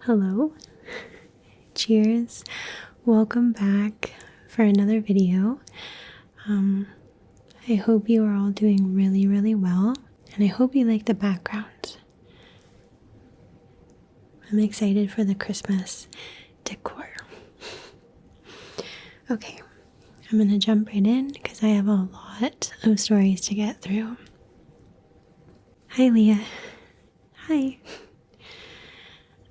Hello, cheers, welcome back for another video. I hope you are all doing really well, and I hope you like the background. I'm excited for the Christmas decor. Okay, I'm gonna jump right in because I have a lot of stories to get through. Hi Leah. Hi.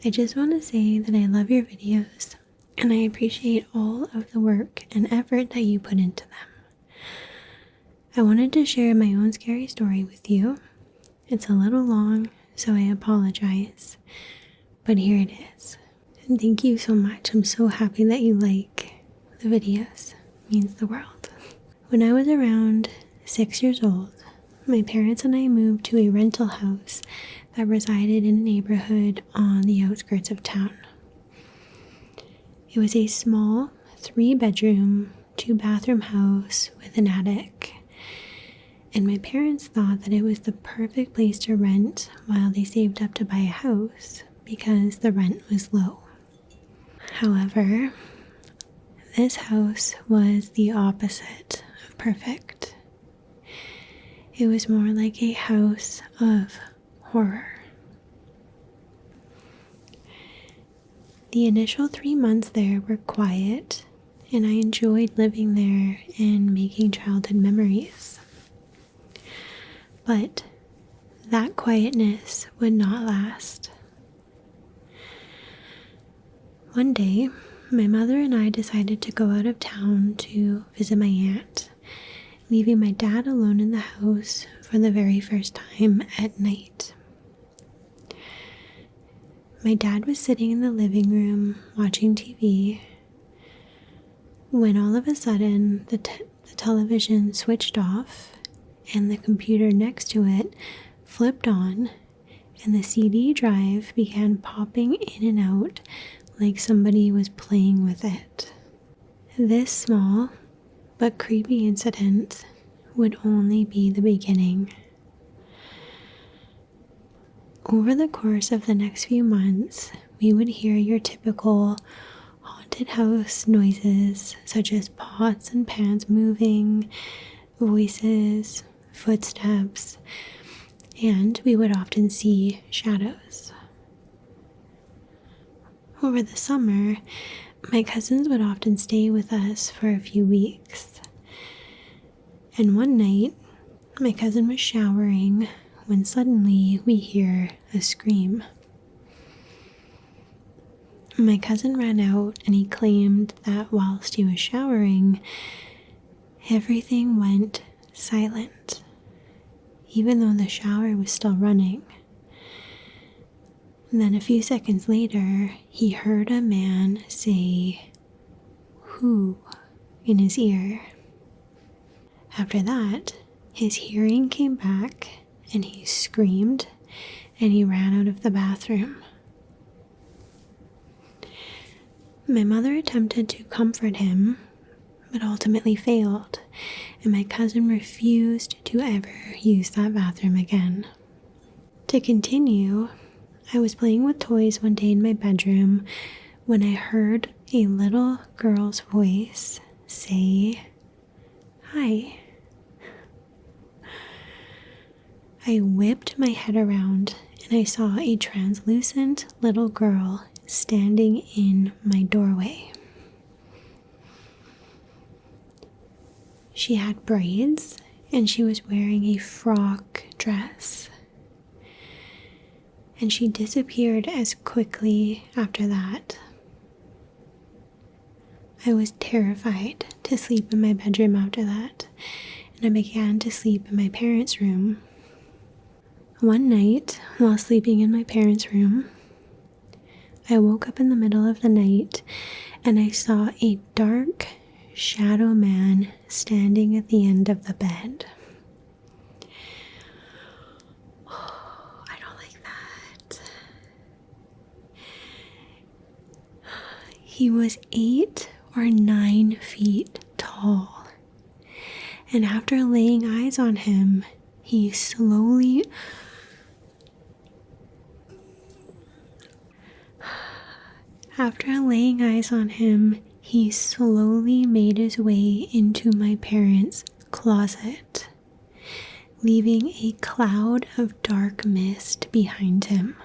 I just want to say that I love your videos and I appreciate all of the work and effort that you put into them. I wanted to share my own scary story with you. It's a little long, so I apologize, but here it is. And thank you so much. I'm so happy that you like the videos. It means the world. When I was around 6 years old, my parents and I moved to a rental house that resided in a neighborhood on the outskirts of town. It was a small 3-bedroom, 2-bathroom house with an attic, and my parents thought that it was the perfect place to rent while they saved up to buy a house because the rent was low. However, this house was the opposite of perfect. It was more like a house of horror. The initial 3 months there were quiet, and I enjoyed living there and making childhood memories. But that quietness would not last. One day, my mother and I decided to go out of town to visit my aunt, leaving my dad alone in the house for the very first time at night. My dad was sitting in the living room watching TV when all of a sudden the television switched off and the computer next to it flipped on and the CD drive began popping in and out like somebody was playing with it. This small but creepy incident would only be the beginning. Over the course of the next few months, we would hear your typical haunted house noises such as pots and pans moving, voices, footsteps, and we would often see shadows. Over the summer, my cousins would often stay with us for a few weeks. And one night, my cousin was showering when suddenly we hear a scream. My cousin ran out and he claimed that whilst he was showering, everything went silent, even though the shower was still running. And then a few seconds later, he heard a man say, "Who?" in his ear. After that, his hearing came back and he screamed and he ran out of the bathroom. My mother attempted to comfort him, but ultimately failed, and my cousin refused to ever use that bathroom again. To continue, I was playing with toys one day in my bedroom when I heard a little girl's voice say, "Hi." I whipped my head around and I saw a translucent little girl standing in my doorway. She had braids and she was wearing a frock dress. And she disappeared as quickly after that. I was terrified to sleep in my bedroom after that, and I began to sleep in my parents' room. One night, while sleeping in my parents' room, I woke up in the middle of the night and I saw a dark shadow man standing at the end of the bed. Oh, I don't like that. He was 8 or 9 feet tall, and after laying eyes on him, he slowly After laying eyes on him, he slowly made his way into my parents' closet, leaving a cloud of dark mist behind him.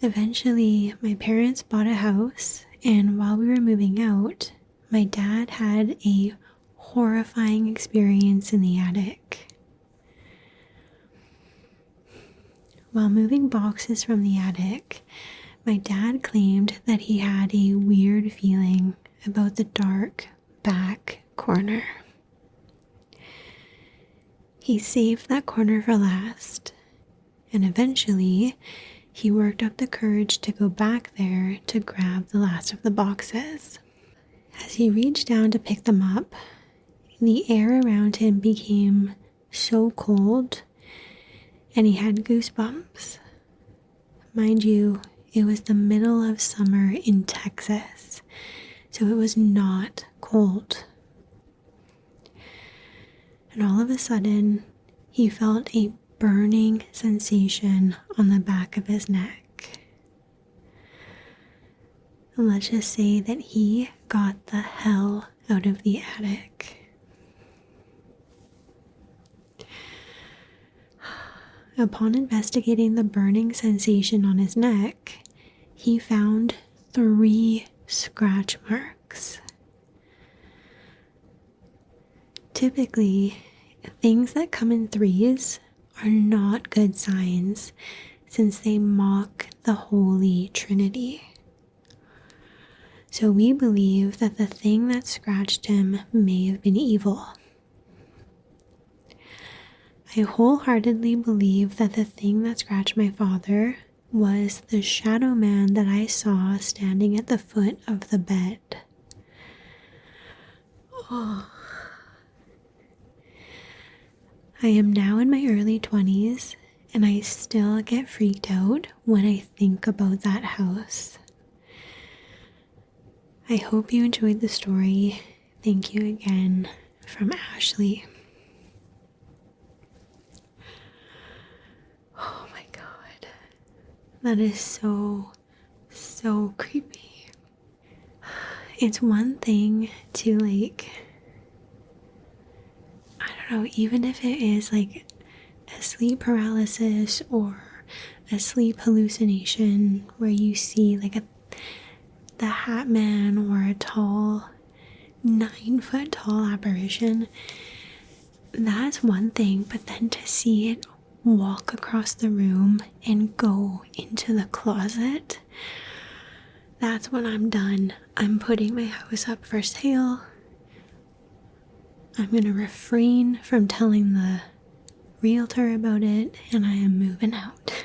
Eventually, my parents bought a house, and while we were moving out, my dad had a horrifying experience in the attic. While moving boxes from the attic, my dad claimed that he had a weird feeling about the dark back corner. He saved that corner for last, and eventually he worked up the courage to go back there to grab the last of the boxes. As he reached down to pick them up, the air around him became so cold and he had goosebumps. Mind you, it was the middle of summer in Texas, so it was not cold. And all of a sudden, he felt a burning sensation on the back of his neck. And let's just say that he got the hell out of the attic. Upon investigating the burning sensation on his neck, he found 3 scratch marks. Typically, things that come in threes are not good signs since they mock the Holy Trinity. So we believe that the thing that scratched him may have been evil. I wholeheartedly believe that the thing that scratched my father was the shadow man that I saw standing at the foot of the bed. Oh. I am now in my early 20s, and I still get freaked out when I think about that house. I hope you enjoyed the story. Thank you again, from Ashley. Oh my god. That is so creepy. It's one thing to I don't know, even if it is like a sleep paralysis or a sleep hallucination where you see the Hat Man or a tall 9-foot tall apparition, that's one thing, but then to see it walk across the room and go into the closet, that's when I'm done. I'm putting my house up for sale. I'm going to refrain from telling the realtor about it, and I am moving out.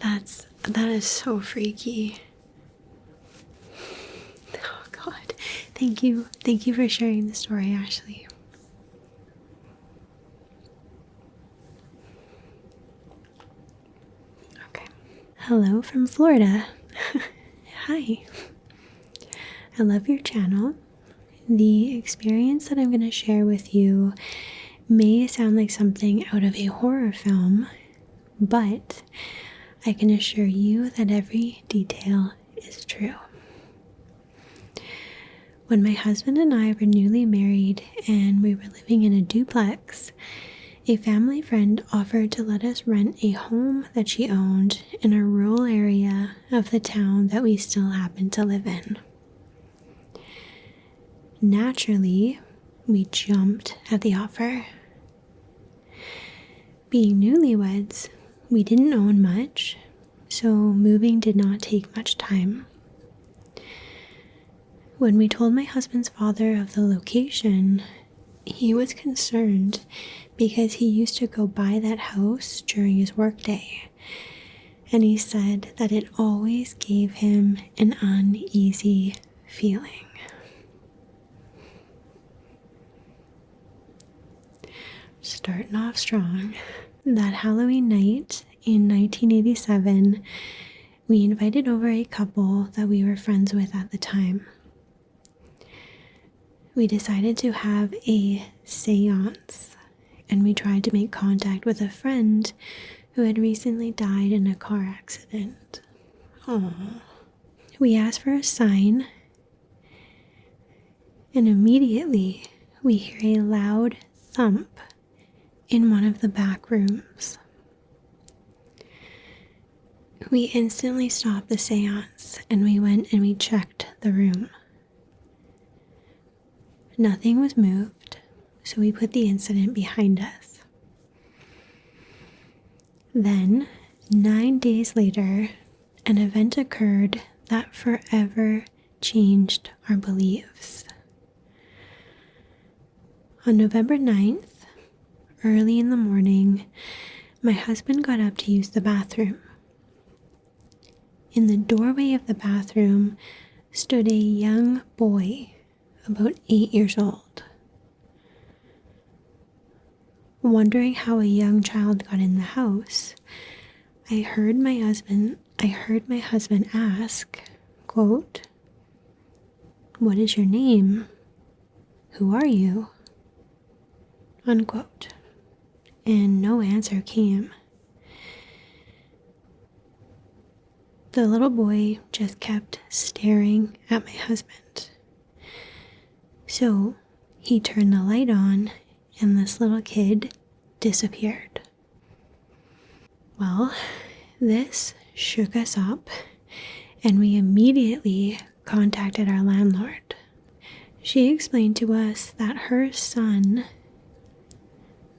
That is so freaky. Oh god. Thank you for sharing the story, Ashley. Okay. Hello from Florida. Hi. I love your channel. The experience that I'm going to share with you may sound like something out of a horror film, but I can assure you that every detail is true. When my husband and I were newly married and we were living in a duplex, a family friend offered to let us rent a home that she owned in a rural area of the town that we still happen to live in. Naturally, we jumped at the offer. Being newlyweds, we didn't own much, so moving did not take much time. When we told my husband's father of the location, he was concerned because he used to go by that house during his workday, and he said that it always gave him an uneasy feeling. Starting off strong. That Halloween night in 1987, we invited over a couple that we were friends with at the time. We decided to have a seance, and we tried to make contact with a friend who had recently died in a car accident. Aww. We asked for a sign, and immediately we hear a loud thump in one of the back rooms. We instantly stopped the seance and we went and we checked the room. Nothing was moved, so we put the incident behind us. Then, 9 days later, an event occurred that forever changed our beliefs. On November 9th, early in the morning, my husband got up to use the bathroom. In the doorway of the bathroom stood a young boy, about 8 years old. Wondering how a young child got in the house, I heard my husband ask, quote, "What is your name? Who are you?" Unquote. And no answer came. The little boy just kept staring at my husband. So he turned the light on and this little kid disappeared. Well, this shook us up and we immediately contacted our landlord. She explained to us that her son,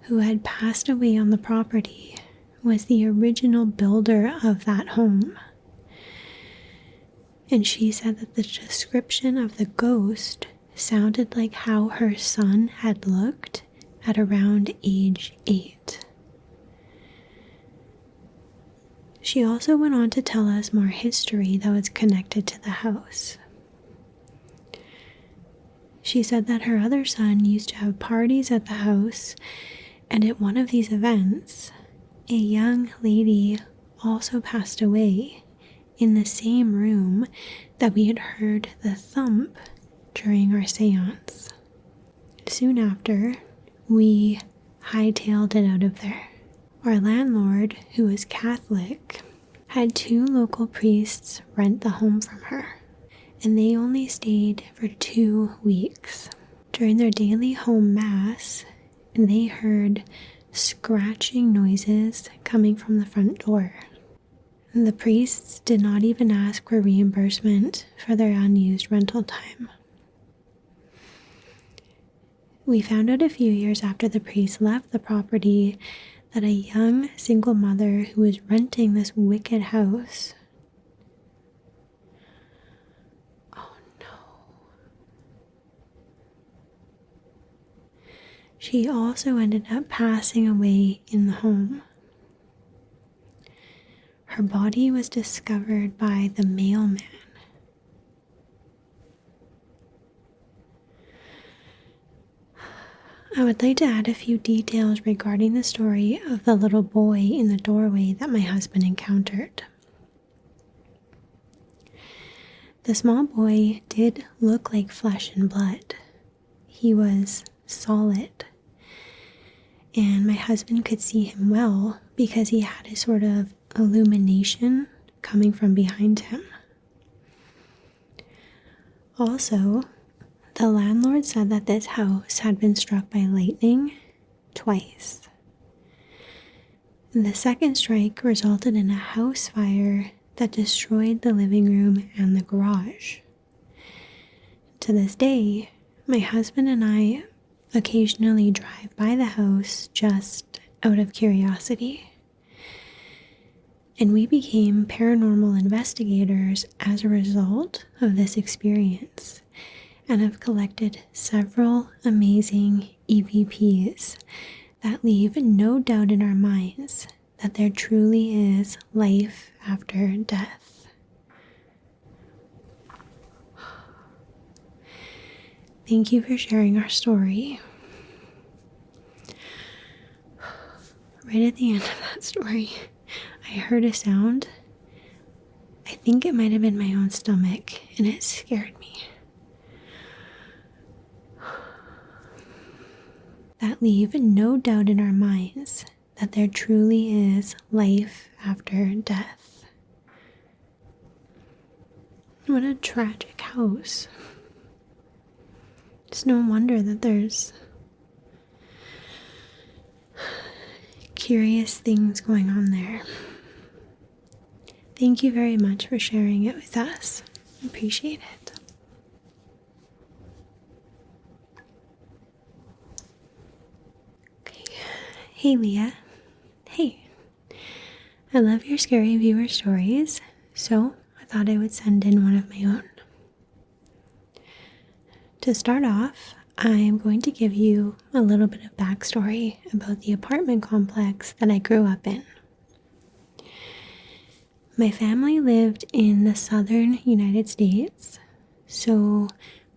who had passed away on the property, was the original builder of that home. And she said that the description of the ghost sounded like how her son had looked at around age 8. She also went on to tell us more history that was connected to the house. She said that her other son used to have parties at the house, and at one of these events, a young lady also passed away in the same room that we had heard the thump during our seance. Soon after, we hightailed it out of there. Our landlord, who was Catholic, had 2 local priests rent the home from her, and they only stayed for 2 weeks. During their daily home mass, they heard scratching noises coming from the front door. The priests did not even ask for reimbursement for their unused rental time. We found out a few years after the priest left the property that a young single mother who was renting this wicked house. Oh no. She also ended up passing away in the home. Her body was discovered by the mailman. I would like to add a few details regarding the story of the little boy in the doorway that my husband encountered. The small boy did look like flesh and blood. He was solid. And my husband could see him well because he had a sort of illumination coming from behind him. Also, the landlord said that this house had been struck by lightning twice. The second strike resulted in a house fire that destroyed the living room and the garage. To this day, my husband and I occasionally drive by the house just out of curiosity. And we became paranormal investigators as a result of this experience and have collected several amazing EVPs that leave no doubt in our minds that there truly is life after death. Thank you for sharing our story. Right at the end of that story, I heard a sound. I think it might have been my own stomach, and it scared me. That leave no doubt in our minds that there truly is life after death. What a tragic house. It's no wonder that there's curious things going on there. Thank you very much for sharing it with us. Appreciate it. Okay. Hey, Leah. Hey. I love your scary viewer stories, so I thought I would send in one of my own. To start off, I am going to give you a little bit of backstory about the apartment complex that I grew up in. My family lived in the southern United States, so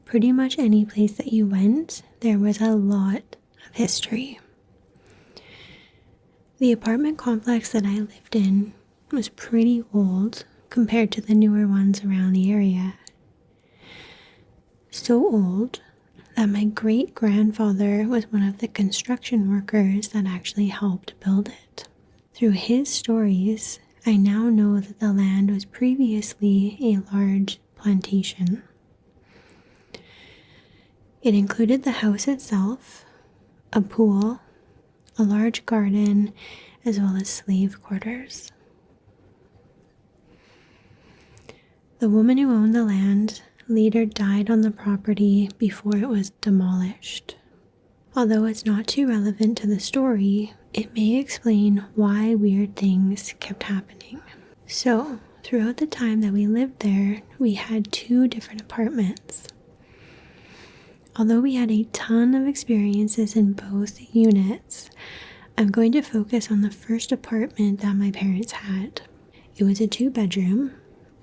pretty much any place that you went, there was a lot of history. The apartment complex that I lived in was pretty old compared to the newer ones around the area. So old that my great-grandfather was one of the construction workers that actually helped build it. Through his stories, I now know that the land was previously a large plantation. It included the house itself, a pool, a large garden, as well as slave quarters. The woman who owned the land later died on the property before it was demolished. Although it's not too relevant to the story, it may explain why weird things kept happening. So, throughout the time that we lived there, we had 2 different apartments. Although we had a ton of experiences in both units, I'm going to focus on the first apartment that my parents had. It was a 2-bedroom,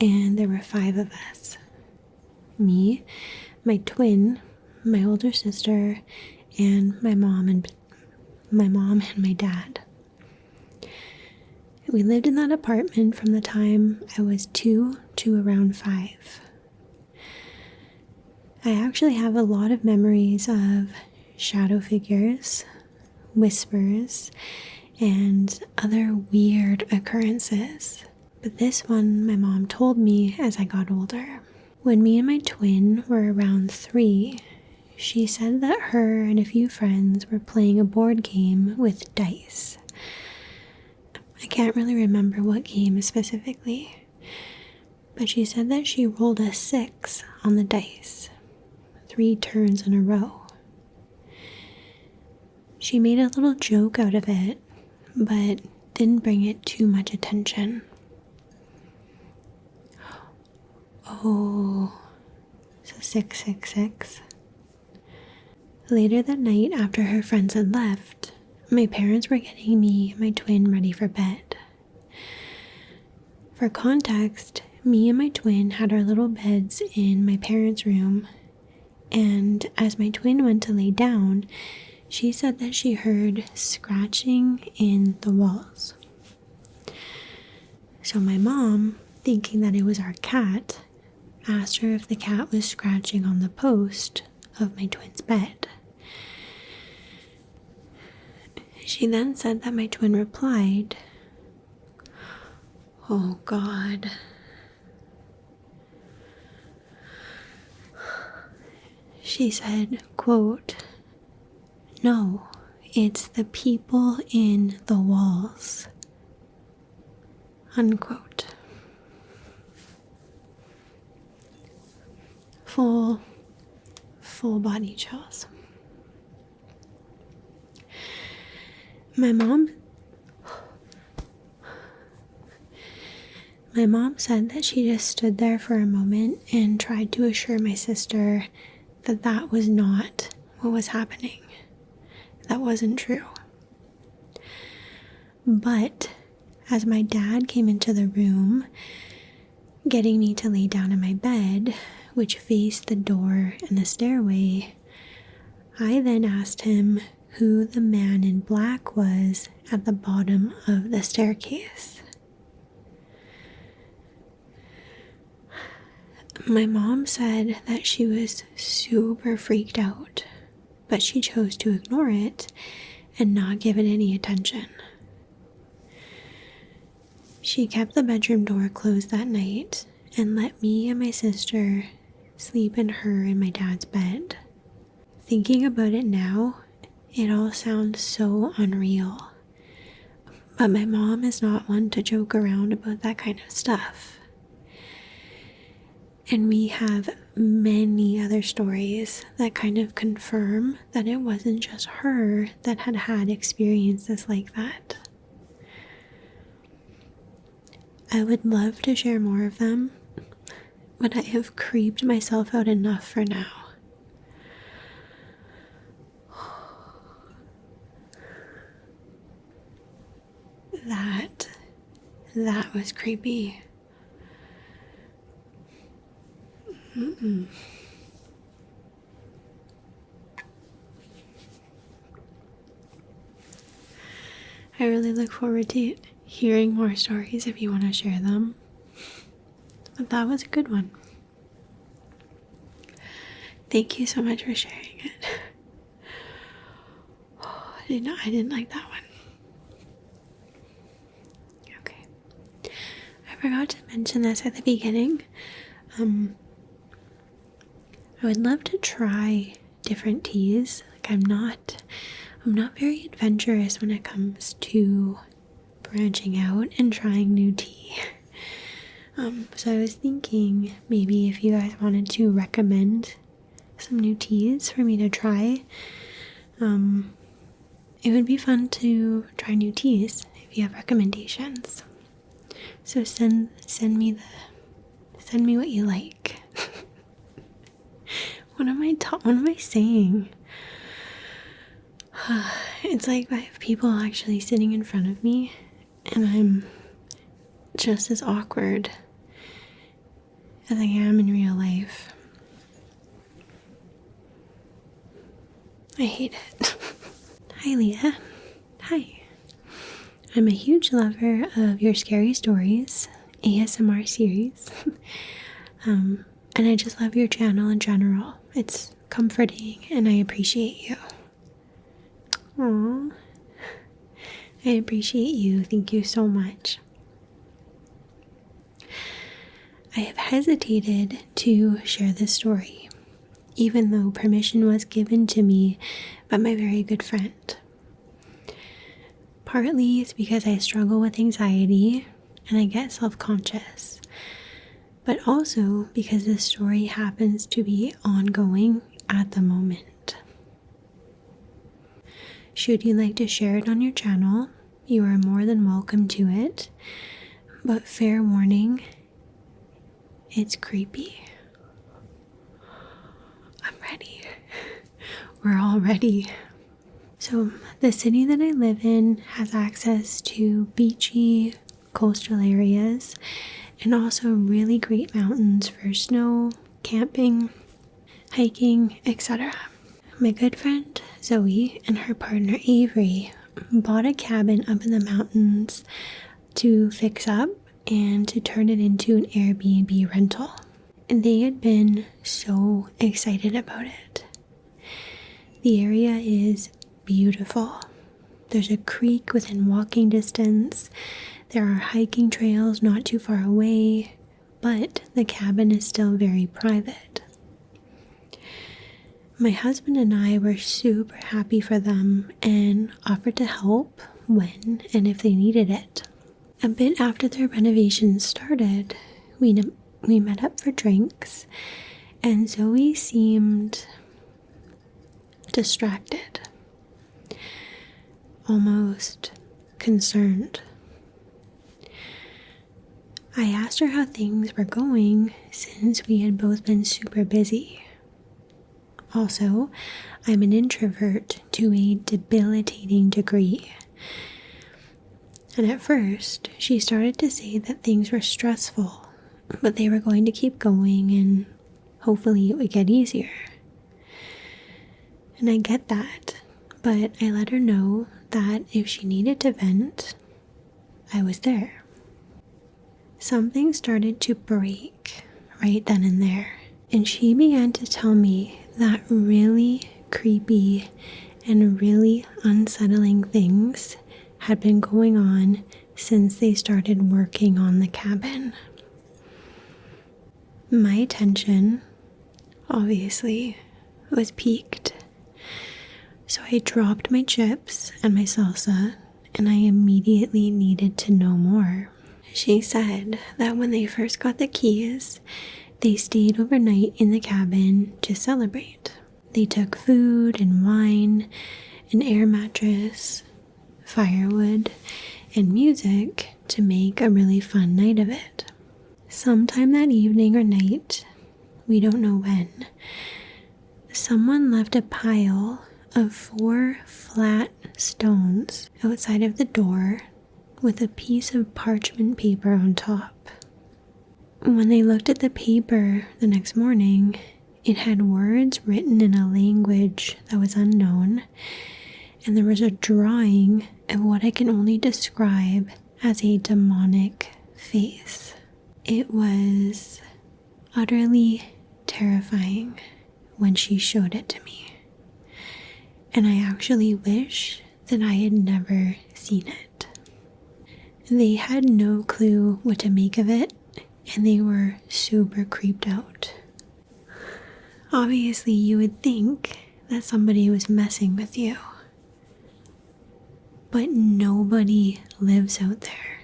and there were 5 of us. Me, my twin, my older sister, and my mom and my dad. We lived in that apartment from the time I was 2 to around 5. I actually have a lot of memories of shadow figures, whispers, and other weird occurrences. But this one my mom told me as I got older. When me and my twin were around 3, she said that her and a few friends were playing a board game with dice. I can't really remember what game specifically, but she said that she rolled a 6 on the dice, 3 turns in a row. She made a little joke out of it, but didn't bring it too much attention. Oh, so 666. Later that night, after her friends had left, my parents were getting me and my twin ready for bed. For context, me and my twin had our little beds in my parents' room, and as my twin went to lay down, she said that she heard scratching in the walls. So my mom, thinking that it was our cat, asked her if the cat was scratching on the post of my twin's bed. She then said that my twin replied, "Oh God." She said, quote, "No, it's the people in the walls," unquote. Full body chills. My mom said that she just stood there for a moment and tried to assure my sister that that was not what was happening. That wasn't true. But as my dad came into the room, getting me to lay down in my bed, which faced the door and the stairway, I then asked him who the man in black was at the bottom of the staircase. My mom said that she was super freaked out, but she chose to ignore it and not give it any attention. She kept the bedroom door closed that night and let me and my sister sleep in her and my dad's bed. Thinking about it now, it all sounds so unreal. But my mom is not one to joke around about that kind of stuff. And we have many other stories that kind of confirm that it wasn't just her that had experiences like that. I would love to share more of them, but I have creeped myself out enough for now. That was creepy. I really look forward to hearing more stories if you want to share them. But that was a good one. Thank you so much for sharing it. I didn't like that one. Okay. I forgot to mention this at the beginning. I would love to try different teas. Like I'm not very adventurous when it comes to branching out and trying new tea. So I was thinking maybe if you guys wanted to recommend some new teas for me to try, it would be fun to try new teas if you have recommendations. So send me what you like. What am I saying? It's like I have people actually sitting in front of me and I'm just as awkward as I am in real life. I hate it. Hi, Leah. Hi. I'm a huge lover of your scary stories ASMR series. And I just love your channel in general. It's comforting and I appreciate you. Aww. I appreciate you. Thank you so much. I have hesitated to share this story, even though permission was given to me by my very good friend. Partly it's because I struggle with anxiety and I get self-conscious, but also because this story happens to be ongoing at the moment. Should you like to share it on your channel, you are more than welcome to it, but fair warning, it's creepy. I'm ready. We're all ready. So, the city that I live in has access to beachy coastal areas and also really great mountains for snow, camping, hiking, etc. My good friend Zoe and her partner Avery bought a cabin up in the mountains to fix up and to turn it into an Airbnb rental. And they had been so excited about it. The area is beautiful. There's a creek within walking distance. There are hiking trails not too far away, but the cabin is still very private. My husband and I were super happy for them and offered to help when and if they needed it. A bit after their renovations started, we met up for drinks, and Zoe seemed distracted, almost concerned. I asked her how things were going since we had both been super busy. Also, I'm an introvert to a debilitating degree. And at first, she started to say that things were stressful, but they were going to keep going and hopefully it would get easier. And I get that, but I let her know that if she needed to vent, I was there. Something started to break right then and there, and she began to tell me that really creepy and really unsettling things had been going on since they started working on the cabin. My attention, obviously, was piqued. So I dropped my chips and my salsa, and I immediately needed to know more. She said that when they first got the keys, they stayed overnight in the cabin to celebrate. They took food and wine, an air mattress, firewood, and music to make a really fun night of it. Sometime that evening or night, we don't know when, someone left a pile of 4 flat stones outside of the door with a piece of parchment paper on top. When they looked at the paper the next morning, it had words written in a language that was unknown, and there was a drawing of what I can only describe as a demonic face. It was utterly terrifying when she showed it to me, and I actually wish that I had never seen it. They had no clue what to make of it, and they were super creeped out. Obviously, you would think that somebody was messing with you, but nobody lives out there.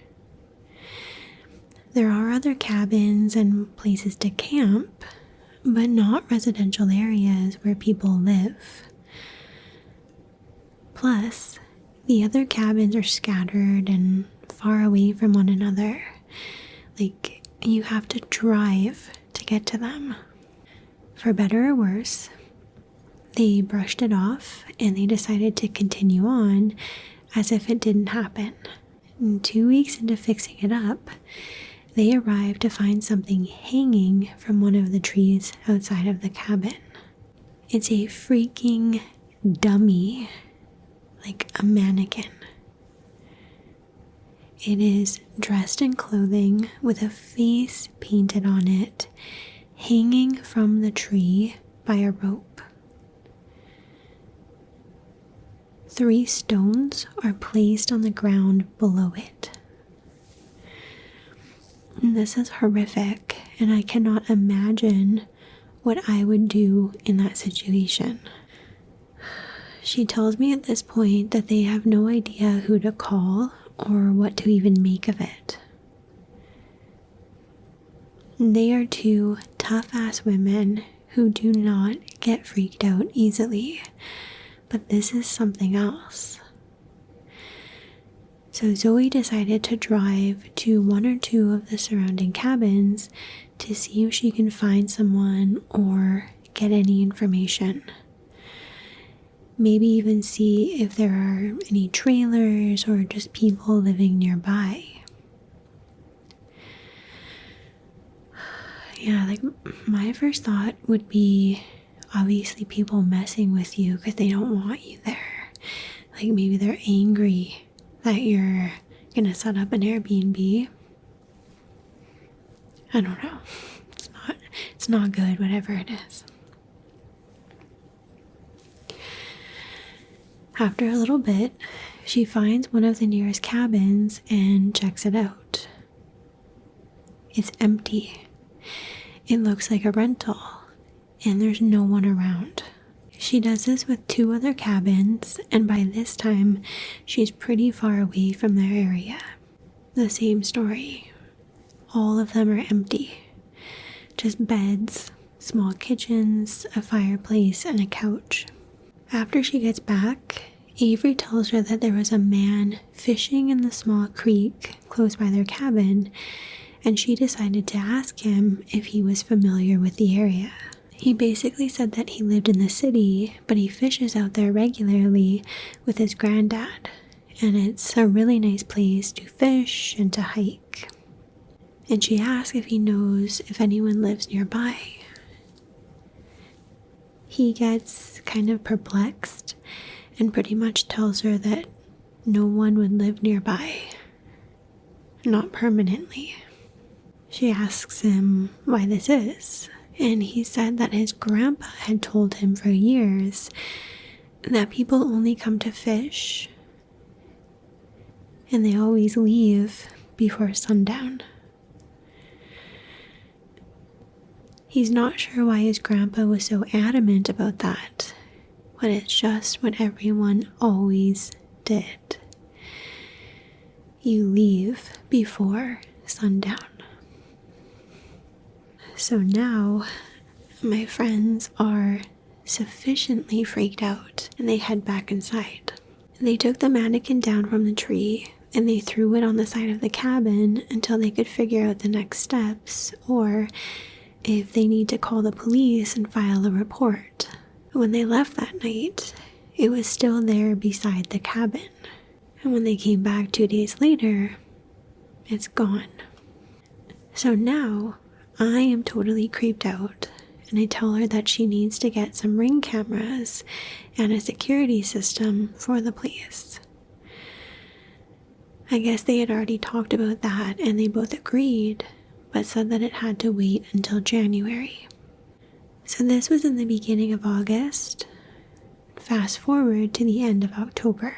There are other cabins and places to camp, but not residential areas where people live. Plus, the other cabins are scattered and far away from one another. Like, you have to drive to get to them. For better or worse, they brushed it off and they decided to continue on as if it didn't happen. And 2 weeks into fixing it up, they arrived to find something hanging from one of the trees outside of the cabin. It's a freaking dummy, like a mannequin. It is dressed in clothing with a face painted on it, hanging from the tree by a rope. 3 stones are placed on the ground below it. And this is horrific, and I cannot imagine what I would do in that situation. She tells me at this point that they have no idea who to call or what to even make of it. They are 2 tough-ass women who do not get freaked out easily, but this is something else. So Zoe decided to drive to 1 or 2 of the surrounding cabins to see if she can find someone or get any information. Maybe even see if there are any trailers or just people living nearby. Yeah, like my first thought would be obviously people messing with you because they don't want you there. Like maybe they're angry that you're gonna set up an Airbnb. I don't know. It's not good, whatever it is. After a little bit, she finds one of the nearest cabins and checks it out. It's empty. It looks like a rental, and there's no one around. She does this with 2 other cabins, and by this time, she's pretty far away from their area. The same story. All of them are empty. Just beds, small kitchens, a fireplace, and a couch. After she gets back, Avery tells her that there was a man fishing in the small creek close by their cabin, and she decided to ask him if he was familiar with the area. He basically said that he lived in the city, but he fishes out there regularly with his granddad, and it's a really nice place to fish and to hike. And she asks if he knows if anyone lives nearby. He gets kind of perplexed and pretty much tells her that no one would live nearby. Not permanently. She asks him why this is, and he said that his grandpa had told him for years that people only come to fish and they always leave before sundown. He's not sure why his grandpa was so adamant about that, but it's just what everyone always did. You leave before sundown. So now my friends are sufficiently freaked out and they head back inside. They took the mannequin down from the tree and they threw it on the side of the cabin until they could figure out the next steps, or if they need to call the police and file a report. When they left that night, it was still there beside the cabin. And when they came back 2 days later, it's gone. So now I am totally creeped out, and I tell her that she needs to get some Ring cameras and a security system for the place. I guess they had already talked about that and they both agreed, but said that it had to wait until January. So this was in the beginning of August. Fast forward to the end of October.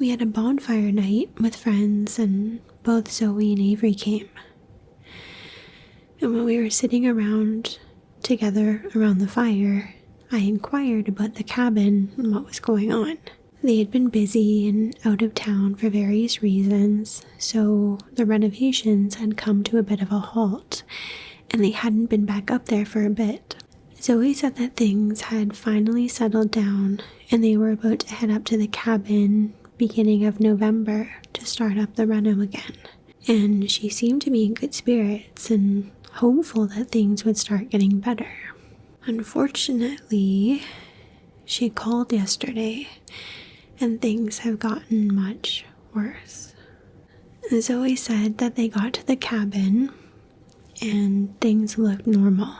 We had a bonfire night with friends and both Zoe and Avery came. And when we were sitting around together around the fire, I inquired about the cabin and what was going on. They had been busy and out of town for various reasons, so the renovations had come to a bit of a halt, and they hadn't been back up there for a bit. Zoe said that things had finally settled down, and they were about to head up to the cabin beginning of November to start up the reno again. And she seemed to be in good spirits and hopeful that things would start getting better. Unfortunately, she called yesterday and things have gotten much worse. Zoe said that they got to the cabin and things looked normal.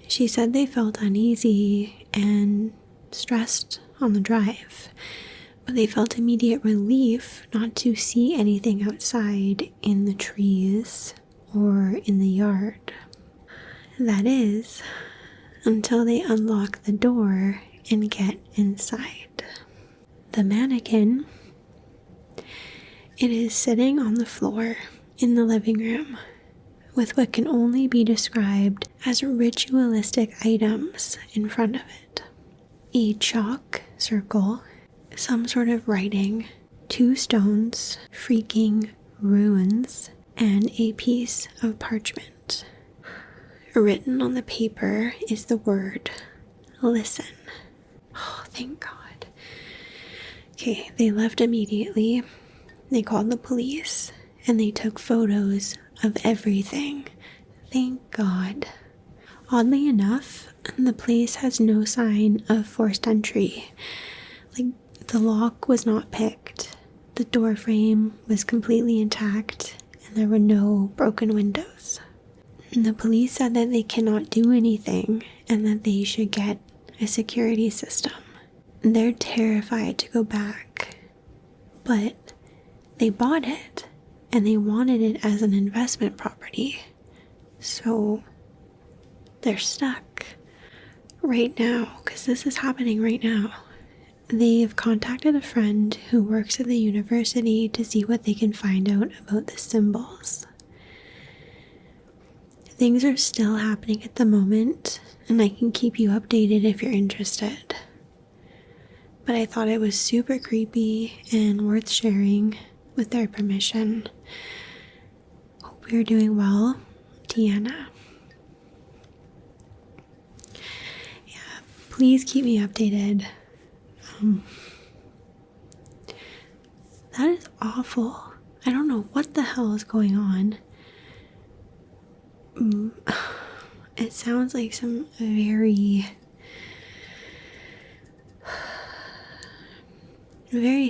She said they felt uneasy and stressed on the drive, but they felt immediate relief not to see anything outside in the trees or in the yard. That is, until they unlock the door and get inside. The mannequin, it is sitting on the floor in the living room with what can only be described as ritualistic items in front of it. A chalk circle, some sort of writing, 2 stones, freaking runes, and a piece of parchment. Written on the paper is the word, listen. Oh, thank God. Okay, they left immediately. They called the police and they took photos of everything. Thank God. Oddly enough, the place has no sign of forced entry. Like, the lock was not picked. The door frame was completely intact and there were no broken windows. The police said that they cannot do anything and that they should get a security system. They're terrified to go back, but they bought it and they wanted it as an investment property. So they're stuck right now, because this is happening right now. They've contacted a friend who works at the university to see what they can find out about the symbols. Things are still happening at the moment, and I can keep you updated if you're interested. But I thought it was super creepy and worth sharing with their permission. Hope you're doing well, Deanna. Yeah, please keep me updated. That is awful. I don't know what the hell is going on. It sounds like some very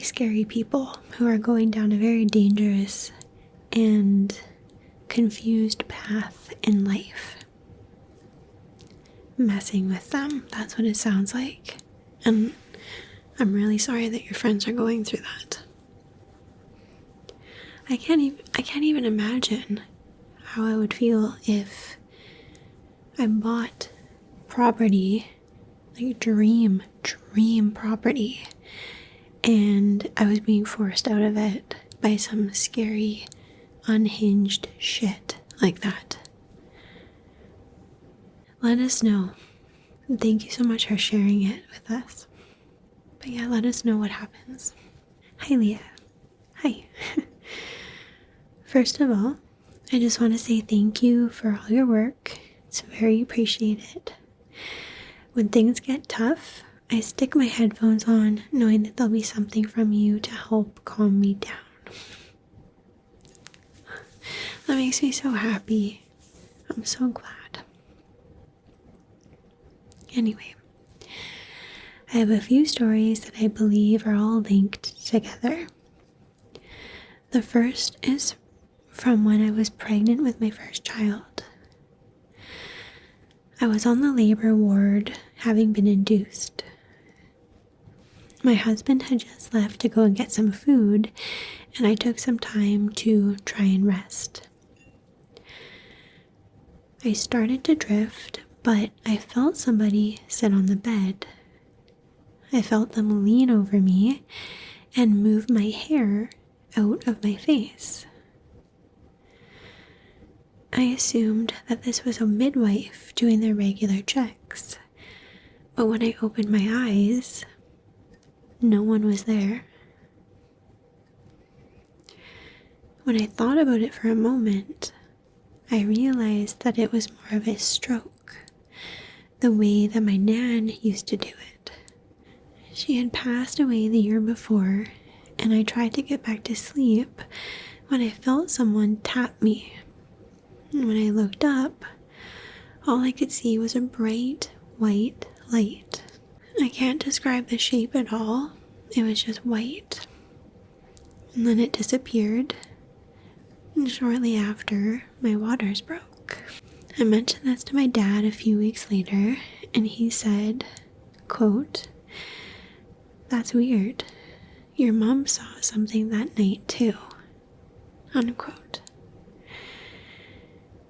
scary people who are going down a very dangerous and confused path in life. Messing with them, that's what it sounds like. And I'm really sorry that your friends are going through that. I can't even imagine how I would feel if I bought property, like dream property, and I was being forced out of it by some scary, unhinged shit like that. Let us know. Thank you so much for sharing it with us. But yeah, let us know what happens. Hi, Leah. Hi. First of all, I just want to say thank you for all your work. It's very appreciated. When things get tough, I stick my headphones on, knowing that there'll be something from you to help calm me down. That makes me so happy. I'm so glad. Anyway, I have a few stories that I believe are all linked together. The first is from when I was pregnant with my first child. I was on the labor ward, having been induced. My husband had just left to go and get some food, and I took some time to try and rest. I started to drift, but I felt somebody sit on the bed. I felt them lean over me and move my hair out of my face. I assumed that this was a midwife doing their regular checks, but when I opened my eyes, no one was there. When I thought about it for a moment, I realized that it was more of a stroke, the way that my nan used to do it. She had passed away the year before, and I tried to get back to sleep when I felt someone tap me. And when I looked up, all I could see was a bright white light. I can't describe the shape at all. It was just white. And then it disappeared. And shortly after, my waters broke. I mentioned this to my dad a few weeks later, and he said, quote, "That's weird. Your mom saw something that night too." Unquote.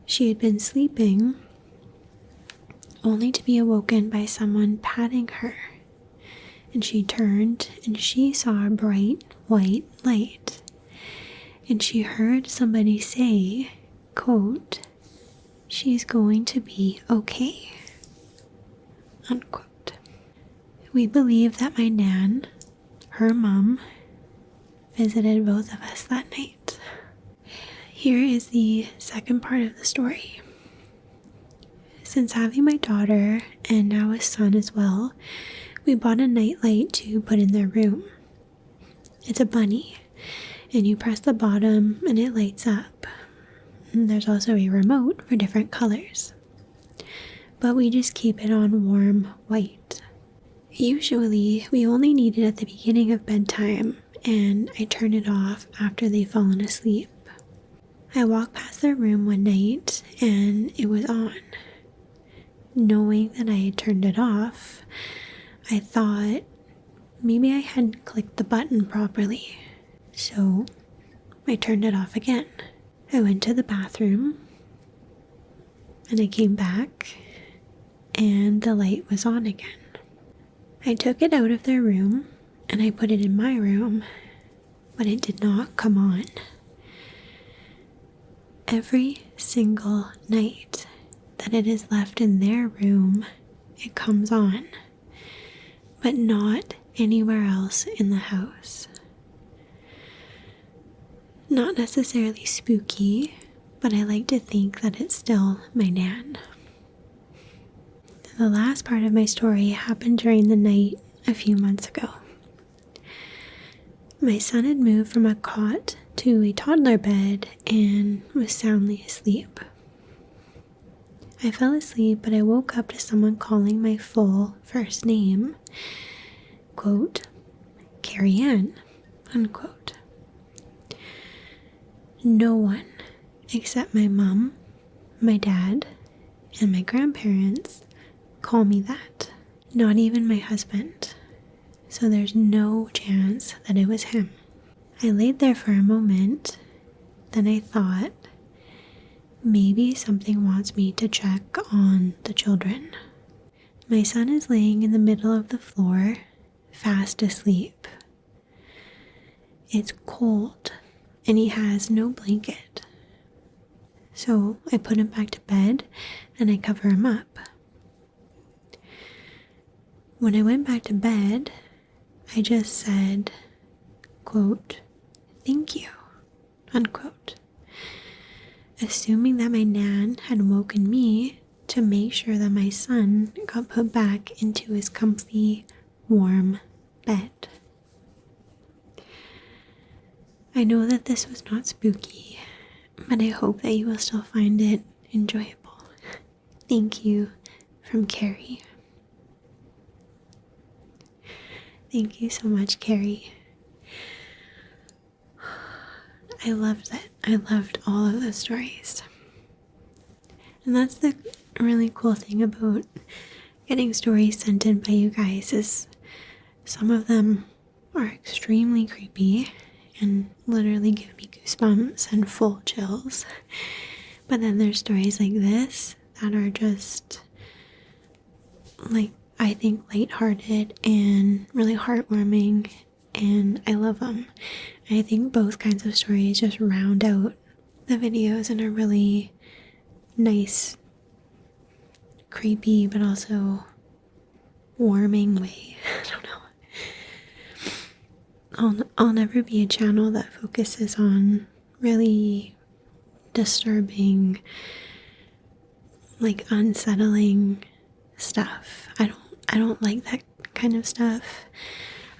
She had been sleeping, only to be awoken by someone patting her. And she turned and she saw a bright white light. And she heard somebody say, quote, "She's going to be okay." Unquote. We believe that my nan, her mom, visited both of us that night. Here is the second part of the story. Since having my daughter and now a son as well, we bought a nightlight to put in their room. It's a bunny, and you press the bottom and it lights up. And there's also a remote for different colors. But we just keep it on warm white. Usually, we only need it at the beginning of bedtime, and I turn it off after they've fallen asleep. I walked past their room one night, and it was on. Knowing that I had turned it off, I thought maybe I hadn't clicked the button properly. So, I turned it off again. I went to the bathroom, and I came back, and the light was on again. I took it out of their room, and I put it in my room, but it did not come on. Every single night that it is left in their room, it comes on, but not anywhere else in the house. Not necessarily spooky, but I like to think that it's still my nan. The last part of my story happened during the night a few months ago. My son had moved from a cot to a toddler bed and was soundly asleep. I fell asleep, but I woke up to someone calling my full first name, quote, "Carrie Ann," unquote. No one except my mom, my dad, and my grandparents call me that. Not even my husband. So there's no chance that it was him. I laid there for a moment, then I thought, maybe something wants me to check on the children. My son is laying in the middle of the floor, fast asleep. it's cold and he has no blanket. So I put him back to bed and I cover him up. When I went back to bed, I just said, quote, "Thank you," unquote, assuming that my nan had woken me to make sure that my son got put back into his comfy, warm bed. I know that this was not spooky, but I hope that you will still find it enjoyable. Thank you, from Carrie. Thank you so much, Carrie. I loved it. I loved all of those stories. And that's the really cool thing about getting stories sent in by you guys is some of them are extremely creepy and literally give me goosebumps and full chills. But then there's stories like this that are just, like, I think lighthearted and really heartwarming, and I love them. And I think both kinds of stories just round out the videos in a really nice, creepy, but also warming way. I don't know. I'll never be a channel that focuses on really disturbing, like, unsettling stuff. I don't like that kind of stuff.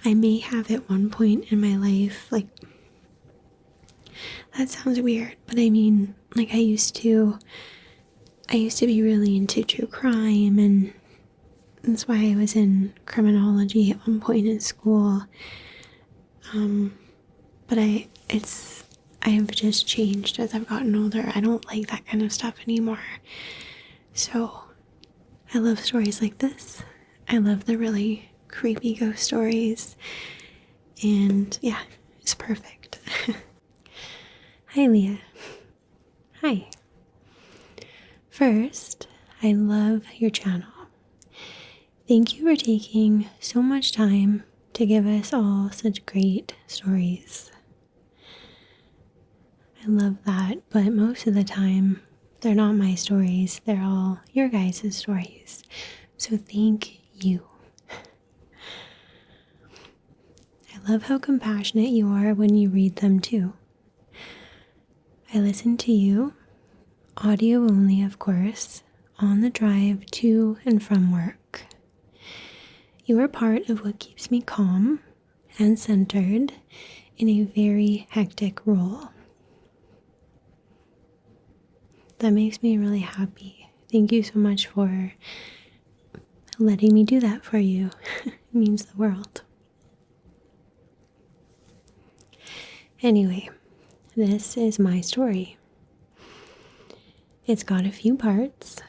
I may have at one point in my life, like, that sounds weird, but I mean, like, I used to be really into true crime, and that's why I was in criminology at one point in school. But I've just changed as I've gotten older. I don't like that kind of stuff anymore. So I love stories like this. I love the really creepy ghost stories. And yeah, it's perfect. Hi, Leah. Hi. First, I love your channel. Thank you for taking so much time to give us all such great stories. I love that, but most of the time, they're not my stories. They're all your guys' stories. So thank you. I love how compassionate you are when you read them too. I listen to you, audio only of course, on the drive to and from work. You are part of what keeps me calm and centered in a very hectic role. That makes me really happy. Thank you so much for letting me do that for you. It means the world. Anyway, this is my story. It's got a few parts,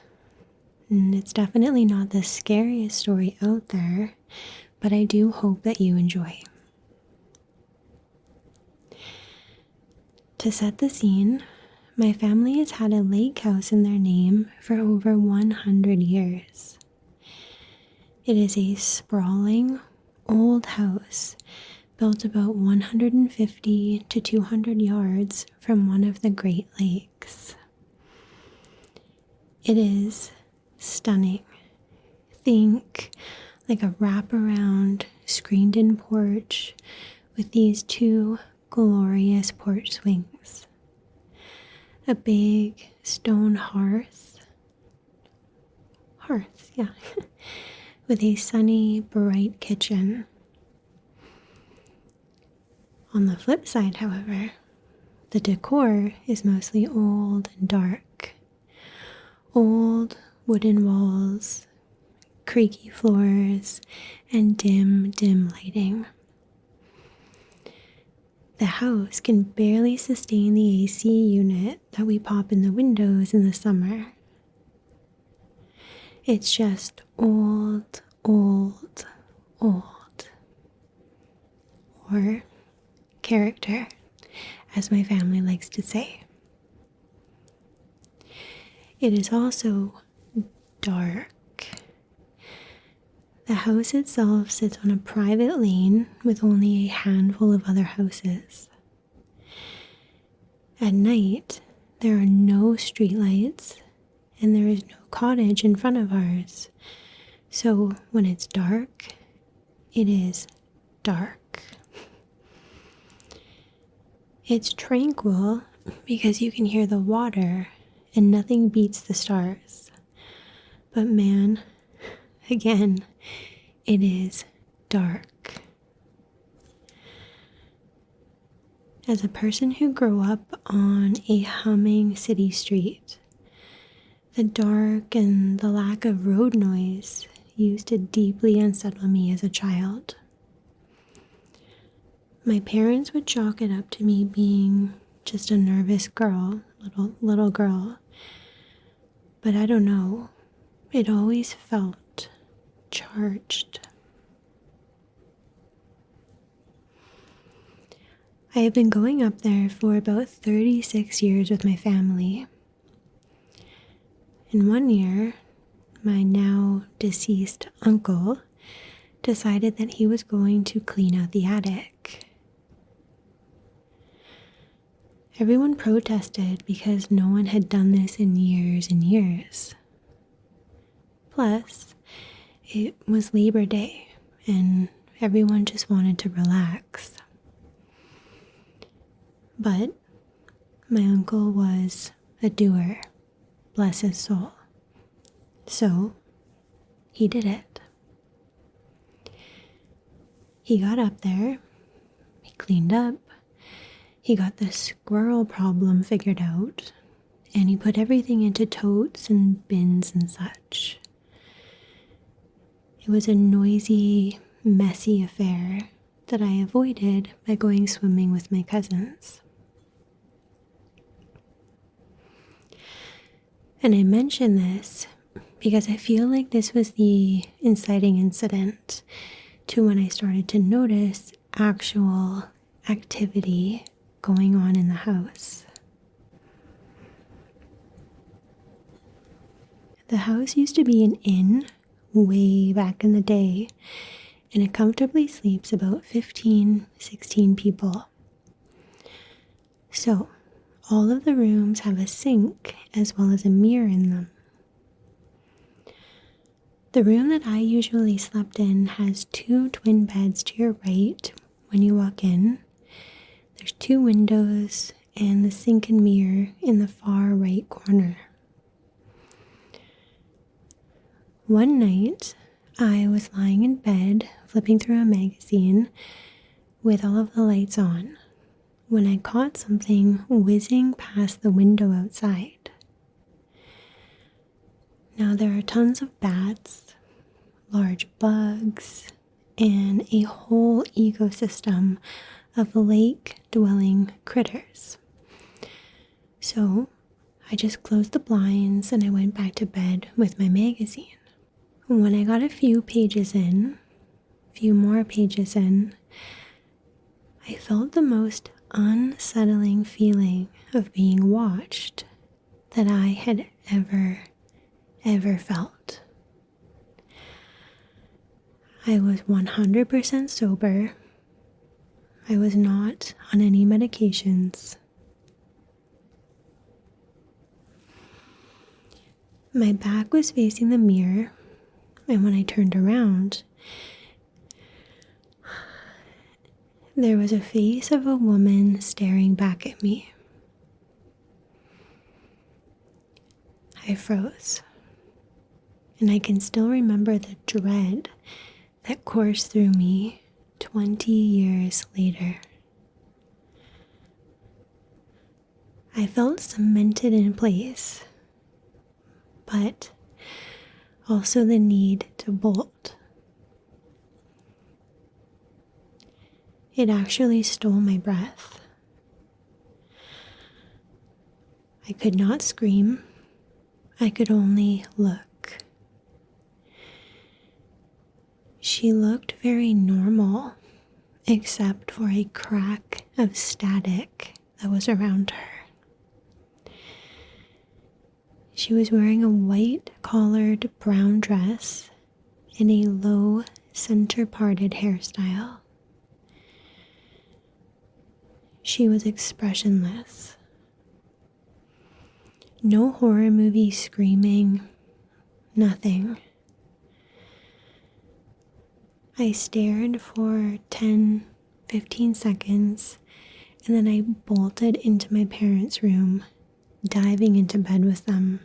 and it's definitely not the scariest story out there, but I do hope that you enjoy. To set the scene, my family has had a lake house in their name for over 100 years. It is a sprawling, old house built about 150 to 200 yards from one of the Great Lakes. It is stunning. Think like a wraparound, screened-in porch with these two glorious porch swings. A big stone hearth, yeah, with a sunny, bright kitchen. On the flip side, however, the decor is mostly old and dark. Old wooden walls, creaky floors, and dim lighting. The house can barely sustain the AC unit that we pop in the windows in the summer. It's just old. Or character, as my family likes to say. It is also dark. The house itself sits on a private lane with only a handful of other houses. At night, there are no streetlights and there is no cottage in front of ours. So when it's dark, it is dark. It's tranquil because you can hear the water and nothing beats the stars. But man, again, it is dark. As a person who grew up on a humming city street, the dark and the lack of road noise used to deeply unsettle me as a child. My parents would chalk it up to me being just a nervous girl, little girl. But I don't know, it always felt charged. I have been going up there for about 36 years with my family. In one year, my now deceased uncle decided that he was going to clean out the attic. Everyone protested because no one had done this in years and years. Plus, it was Labor Day and everyone just wanted to relax. But my uncle was a doer, bless his soul. So he did it. He got up there, he cleaned up, he got the squirrel problem figured out, and he put everything into totes and bins and such. It was a noisy, messy affair that I avoided by going swimming with my cousins. And I mention this because I feel like this was the inciting incident to when I started to notice actual activity going on in the house. The house used to be an inn way back in the day, and it comfortably sleeps about 16 people. So, all of the rooms have a sink as well as a mirror in them. The room that I usually slept in has 2 twin beds to your right when you walk in. There's 2 windows and the sink and mirror in the far right corner. One night, I was lying in bed flipping through a magazine with all of the lights on when I caught something whizzing past the window outside. Now there are tons of bats, large bugs, and a whole ecosystem of lake-dwelling critters. So I just closed the blinds and I went back to bed with my magazine. When I got a few more pages in, I felt the most unsettling feeling of being watched that I had ever felt. I was 100% sober. I was not on any medications. My back was facing the mirror, and when I turned around, there was a face of a woman staring back at me. I froze, and I can still remember the dread that coursed through me 20 years later. I felt cemented in place, but also the need to bolt. It actually stole my breath. I could not scream. I could only look. She looked very normal, except for a crack of static that was around her. She was wearing a white collared brown dress in a low center-parted hairstyle. She was expressionless. No horror movie screaming, nothing. I stared for 10, 15 seconds, and then I bolted into my parents' room, diving into bed with them.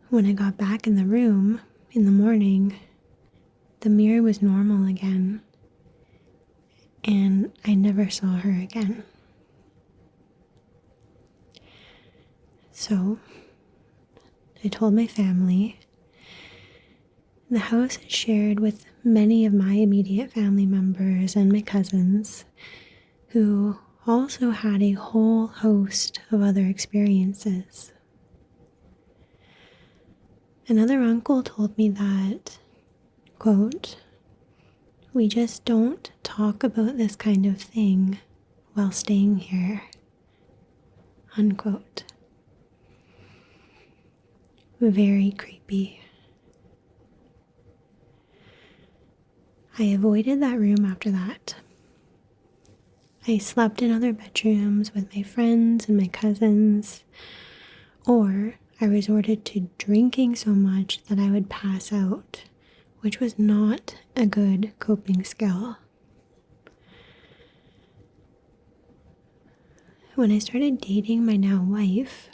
When I got back in the room in the morning, the mirror was normal again, and I never saw her again. So, I told my family. The house is shared with many of my immediate family members and my cousins, who also had a whole host of other experiences. Another uncle told me that, quote, "We just don't talk about this kind of thing while staying here," unquote. Very creepy. I avoided that room after that. I slept in other bedrooms with my friends and my cousins, or I resorted to drinking so much that I would pass out, which was not a good coping skill. When I started dating my now wife,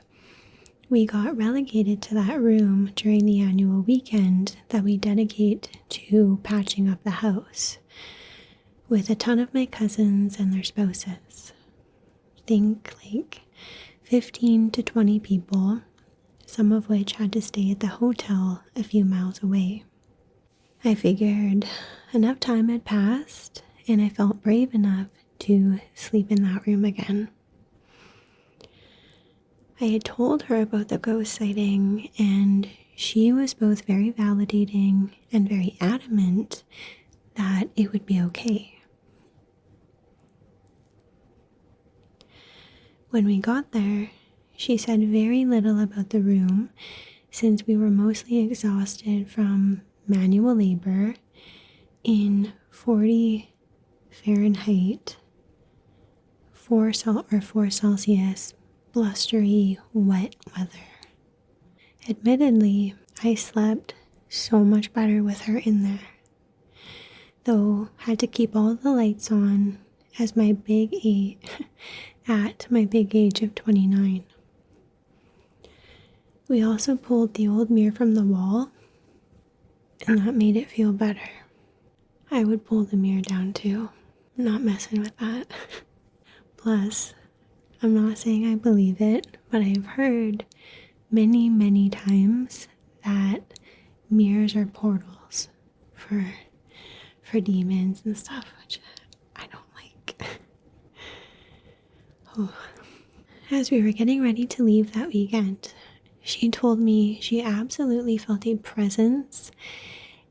we got relegated to that room during the annual weekend that we dedicate to patching up the house, with a ton of my cousins and their spouses. Think like 15 to 20 people, some of which had to stay at the hotel a few miles away. I figured enough time had passed, and I felt brave enough to sleep in that room again. I had told her about the ghost sighting, and she was both very validating and very adamant that it would be okay. When we got there, she said very little about the room, since we were mostly exhausted from manual labor in 40 Fahrenheit, 4 Celsius, blustery, wet weather. Admittedly, I slept so much better with her in there, though had to keep all the lights on as my big eight at my big age of 29. We also pulled the old mirror from the wall, and that made it feel better. I would pull the mirror down too. I'm not messing with that. Plus, I'm not saying I believe it, but I've heard many, many times that mirrors are portals for demons and stuff, which I don't like. Oh. As we were getting ready to leave that weekend, she told me she absolutely felt a presence,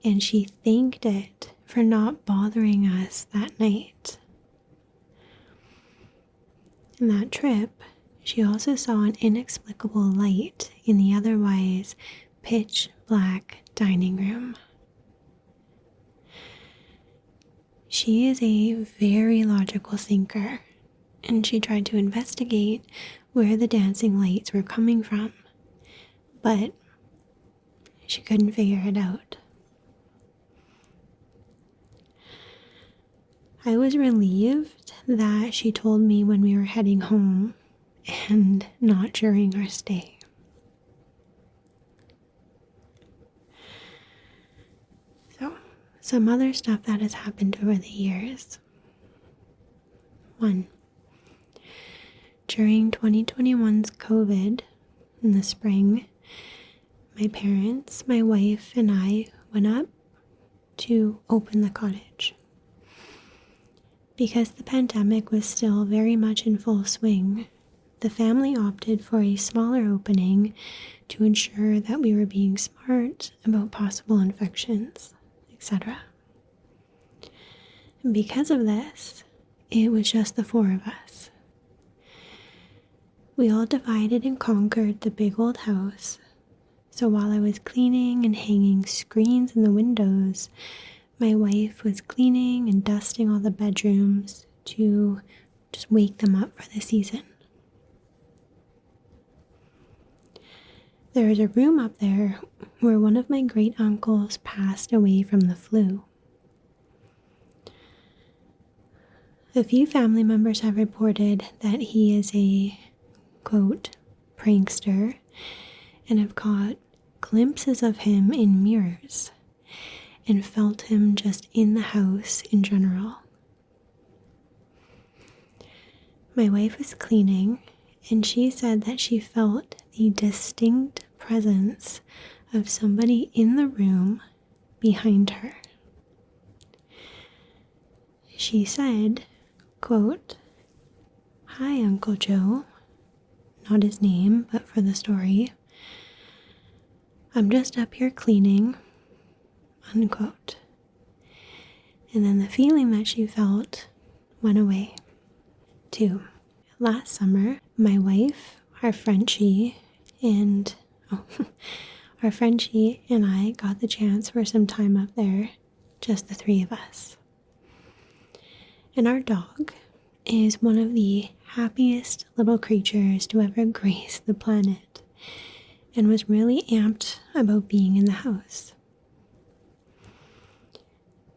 and she thanked it for not bothering us that night. In that trip, she also saw an inexplicable light in the otherwise pitch black dining room. She is a very logical thinker, and she tried to investigate where the dancing lights were coming from, but she couldn't figure it out. I was relieved that she told me when we were heading home and not during our stay. So, some other stuff that has happened over the years. 1. During 2021's COVID in the spring, my parents, my wife, and I went up to open the cottage. Because the pandemic was still very much in full swing, the family opted for a smaller opening to ensure that we were being smart about possible infections, etc. And because of this, it was just the 4 of us. We all divided and conquered the big old house, So while I was cleaning and hanging screens in the windows, my wife was cleaning and dusting all the bedrooms to just wake them up for the season. There is a room up there where one of my great uncles passed away from the flu. A few family members have reported that he is a, quote, prankster, and have caught glimpses of him in mirrors and felt him just in the house in general. My wife was cleaning, and she said that she felt the distinct presence of somebody in the room behind her. She said, quote, "Hi, Uncle Joe," not his name, but for the story. "I'm just up here cleaning," unquote. And then the feeling that she felt went away. 2. Last summer, my wife, our Frenchie, and I got the chance for some time up there, just the three of us. And our dog is one of the happiest little creatures to ever grace the planet, and was really amped about being in the house.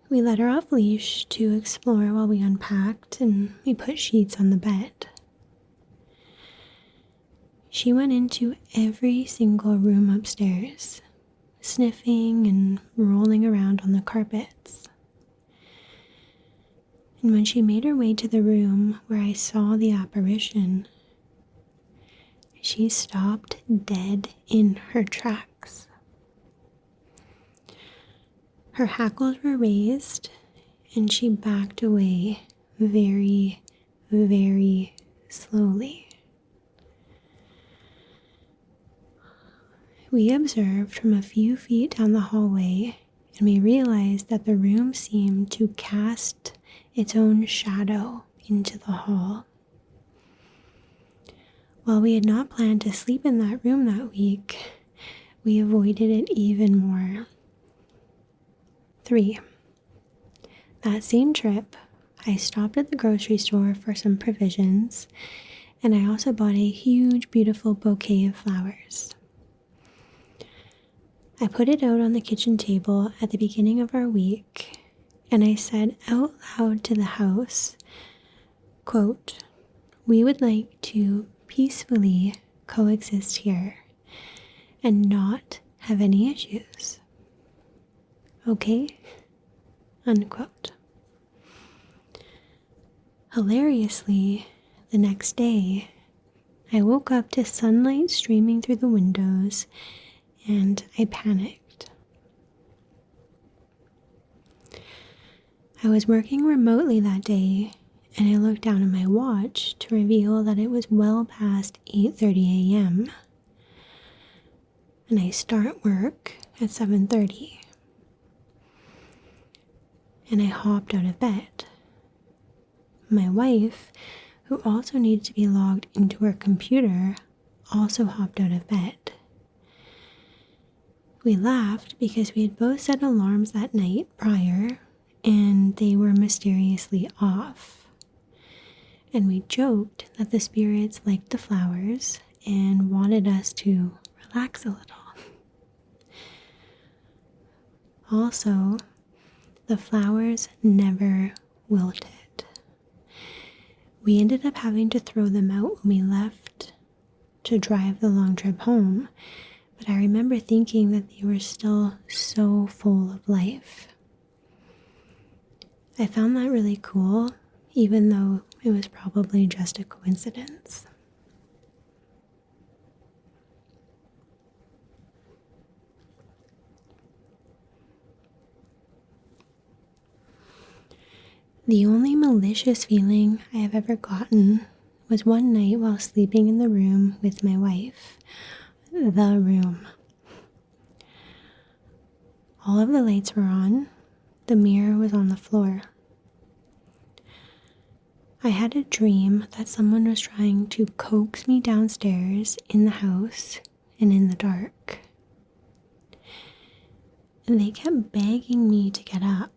We let her off leash to explore while we unpacked, and we put sheets on the bed. She went into every single room upstairs, sniffing and rolling around on the carpets. And when she made her way to the room where I saw the apparition, she stopped dead in her tracks. Her hackles were raised, and she backed away very, very slowly. We observed from a few feet down the hallway, and we realized that the room seemed to cast its own shadow into the hall. While we had not planned to sleep in that room that week, we avoided it even more. 3. That same trip, I stopped at the grocery store for some provisions, and I also bought a huge, beautiful bouquet of flowers. I put it out on the kitchen table at the beginning of our week, and I said out loud to the house, quote, "We would like to peacefully coexist here and not have any issues. Okay?" Unquote. Hilariously, the next day, I woke up to sunlight streaming through the windows, and I panicked. I was working remotely that day, and I looked down at my watch to reveal that it was well past 8:30 a.m. And I start work at 7:30. And I hopped out of bed. My wife, who also needed to be logged into her computer, also hopped out of bed. We laughed because we had both set alarms that night prior, and they were mysteriously off. And we joked that the spirits liked the flowers and wanted us to relax a little. Also, the flowers never wilted. We ended up having to throw them out when we left to drive the long trip home, but I remember thinking that they were still so full of life. I found that really cool, even though it was probably just a coincidence. The only malicious feeling I have ever gotten was one night while sleeping in the room with my wife. The room. All of the lights were on. The mirror was on the floor. I had a dream that someone was trying to coax me downstairs in the house and in the dark. And they kept begging me to get up,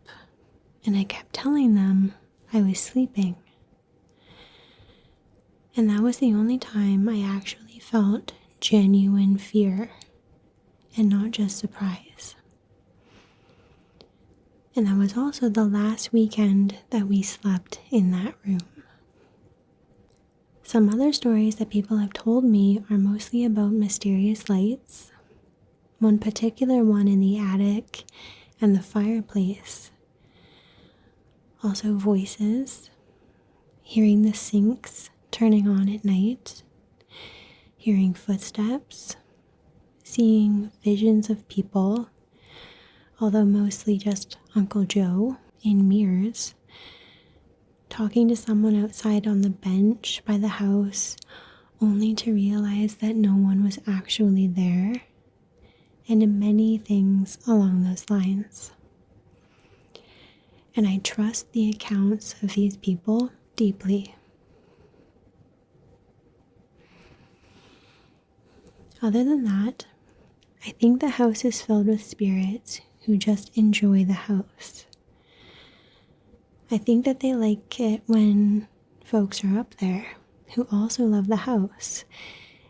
and I kept telling them I was sleeping. And that was the only time I actually felt genuine fear and not just surprise. And that was also the last weekend that we slept in that room. Some other stories that people have told me are mostly about mysterious lights. One particular one in the attic and the fireplace. Also voices, hearing the sinks turning on at night, hearing footsteps, seeing visions of people, although mostly just Uncle Joe in mirrors, talking to someone outside on the bench by the house, only to realize that no one was actually there, and many things along those lines. And I trust the accounts of these people deeply. Other than that, I think the house is filled with spirits who just enjoy the house. I think that they like it when folks are up there who also love the house,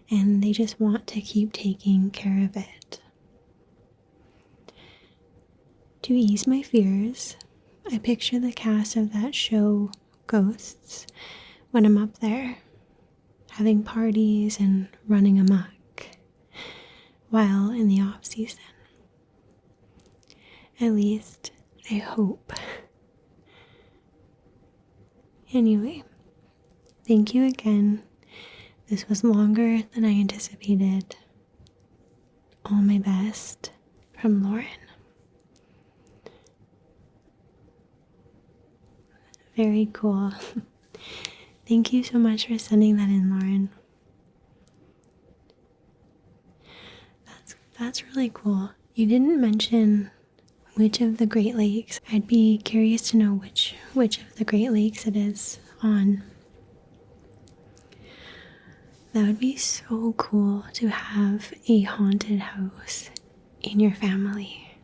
and they just want to keep taking care of it. To ease my fears, I picture the cast of that show, Ghosts, when I'm up there, having parties and running amok, while in the off-season. At least, I hope. Anyway, thank you again. This was longer than I anticipated. All my best, from Lauren. Very cool. Thank you so much for sending that in, Lauren. That's really cool. You didn't mention which of the Great Lakes. I'd be curious to know which of the Great Lakes it is on. That would be so cool to have a haunted house in your family.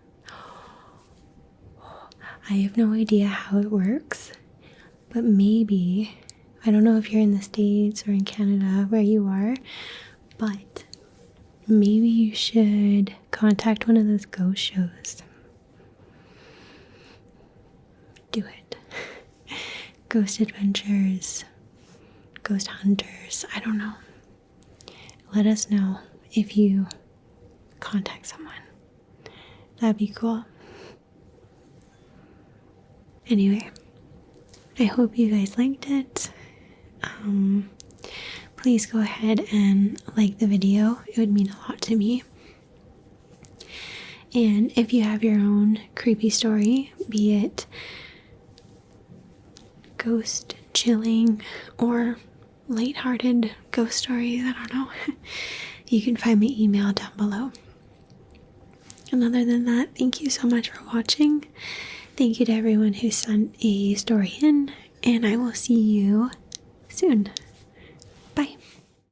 I have no idea how it works, but maybe, I don't know if you're in the States or in Canada where you are, but maybe you should contact one of those ghost shows. Do it. Ghost Adventures, Ghost Hunters, I don't know. Let us know if you contact someone. That'd be cool. Anyway, I hope you guys liked it. Please go ahead and like the video. It would mean a lot to me. And if you have your own creepy story, be it ghost chilling or lighthearted ghost stories, I don't know, you can find my email down below. And other than that, thank you so much for watching. Thank you to everyone who sent a story in, and I will see you soon. Bye.